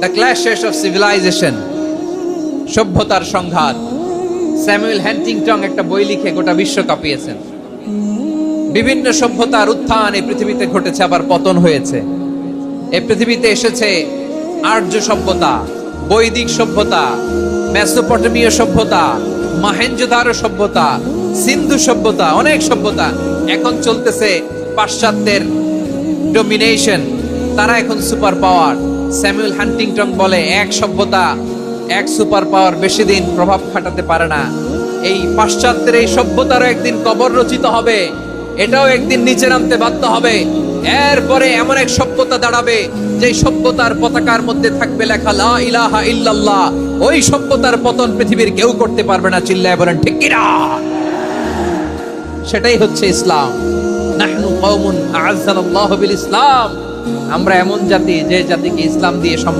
The clashes of civilisation, সভ্যতার সংঘাত। Samuel Huntington একটা বই লিখে গোটা বিশ্ব কাঁপিয়েছেন। বিভিন্ন সভ্যতার উত্থান এই পৃথিবীতে ঘটেছে, আবার পতন হয়েছে। এই পৃথিবীতে এসেছে আর্য সভ্যতা, বৈদিক সভ্যতা, মেসোপটেমীয় সভ্যতা, মহেঞ্জোদারো সভ্যতা, সিন্ধু সভ্যতা, অনেক সভ্যতা। এখন চলতেছে পাশ্চাত্যের ডমিনেশন, তারা এখন সুপার পাওয়ার। স্যামুয়েল হ্যান্টিংটন বলে এক সভ্যতা, এক সুপার পাওয়ার বেশি দিন প্রভাব খাটাতে পারে না। এই পাশ্চাত্যের এই সভ্যতারও একদিন কবর রচিত হবে, এটাও একদিন নিচে নামতে বাধ্য হবে। এরপরে এমন এক সভ্যতা দাঁড়াবে যে সভ্যতার পতাকার মধ্যে থাকবে লেখা লা ইলাহা ইল্লাল্লাহ। ওই সভ্যতার পতন পৃথিবীর কেউ করতে পারবে না। চিল্লায় বলেন ঠিক কিনা? সেটাই হচ্ছে ইসলাম। নাহনু কওমুন আ'আজ্জানাল্লাহু বিল ইসলাম। আমরা এমন জাতি যে জাতিকে ইসলাম দিয়ে সম্মান